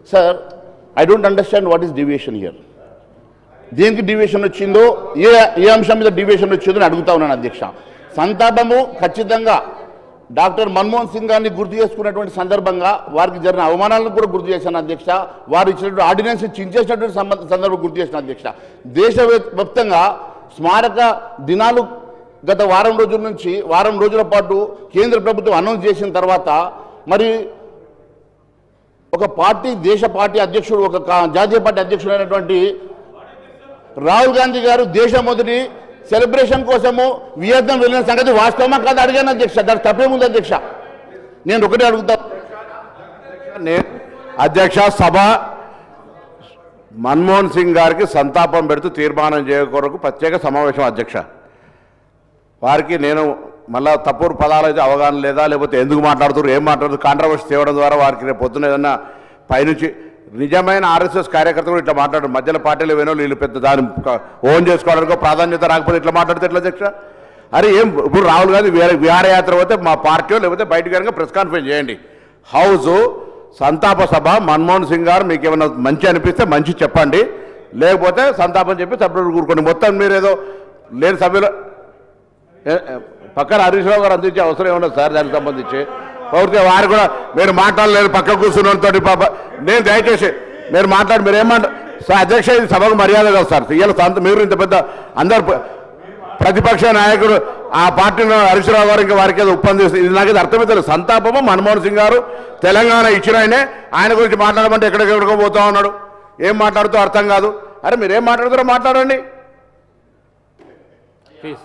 Sir I don't understand what is deviation here. దేనికి deviation వచ్చిందో, ఏ అంశం మీద డివియేషన్ వచ్చిందో అని అడుగుతా ఉన్నాను అధ్యక్ష. సంతాపము ఖచ్చితంగా డాక్టర్ మన్మోహన్ సింగ్ గారిని గుర్తు చేసుకున్నటువంటి సందర్భంగా వారికి జరిగిన అవమానాలను కూడా గుర్తు చేశాను అధ్యక్ష. వారు ఇచ్చినటువంటి ఆర్డినెన్స్ చించేసినటువంటి సందర్భం గుర్తు చేసిన అధ్యక్ష. దేశవ్యాప్తంగా స్మారక దినాలు గత వారం రోజుల పాటు కేంద్ర ప్రభుత్వం అనౌన్స్ చేసిన తర్వాత మరి ఒక పార్టీ, దేశ పార్టీ అధ్యక్షుడు, ఒక జాతీయ పార్టీ అధ్యక్షుడు అయినటువంటి రాహుల్ గాంధీ గారు దేశం మొదటి సెలబ్రేషన్ కోసము వియత్నాం వెళ్ళిన సంగతి వాస్తవమా కాదు అడిగాను అధ్యక్ష. దానికి తప్పేముంది అధ్యక్ష? నేను ఒకటే అడుగుతాను అధ్యక్ష. సభ మన్మోహన్ సింగ్ గారికి సంతాపం పెడుతూ తీర్మానం చేయ కొరకు ప్రత్యేక సమావేశం అధ్యక్ష. వారికి నేను మళ్ళా తప్పుడు పదాలు అయితే అవగాహన లేదా, లేకపోతే ఎందుకు మాట్లాడుతున్నారు, ఏం మాట్లాడుతున్నారు, కాంట్రవర్సీ తేవడం ద్వారా వారికి రేపు పొద్దున ఏదన్నా పైనుంచి నిజమైన ఆర్ఎస్ఎస్ కార్యకర్తలు ఇట్లా మాట్లాడు, మధ్యలో పార్టీలు వేనో వీళ్ళు పెద్ద దాన్ని ఓన్ చేసుకోవడానికి ప్రాధాన్యత రాకపోతే ఇట్లా మాట్లాడితే ఎట్లా అధ్యక్ష? అరే ఏం ఇప్పుడు రాహుల్ గాంధీ విహారయాత్ర పోతే మా పార్టీ లేకపోతే బయటకు కనుక ప్రెస్ కాన్ఫరెన్స్ చేయండి. హౌస్ సంతాప సభ మన్మోహన్ సింగ్ గారు మీకు ఏమైనా మంచి అనిపిస్తే మంచి చెప్పండి, లేకపోతే సంతాపం చెప్పి సభ్యులు కూరుకోండి. మొత్తం మీరు ఏదో లేని సభ్యులు పక్కన హరీష్ రావు గారు అందించే అవసరం ఏమన్నా సార్ దానికి సంబంధించి పూర్తిగా వారు కూడా మీరు మాట్లాడలేదు పక్క కూర్చున్నతో పాప. నేను దయచేసి మీరు మాట్లాడి మీరు ఏమంటారు సార్ అధ్యక్ష, ఇది సభకు మర్యాద కాదు సార్. ఇవాళ మీరు ఇంత పెద్ద అందరు ప్రతిపక్ష నాయకుడు ఆ పార్టీలో హరీష్ రావు గారు ఇంకా వారికి ఏదో ఒప్పందిస్తే ఇది నాకు అర్థమవుతుంది. సంతాపము మన్మోహన్ సింగ్ గారు తెలంగాణ ఇచ్చిన ఆయన గురించి మాట్లాడమంటే ఎక్కడికెక్కడికో పోతా ఉన్నాడు, ఏం మాట్లాడుతూ అర్థం కాదు. అరే మీరు ఏం మాట్లాడుతారో మాట్లాడండి ప్లీజ్.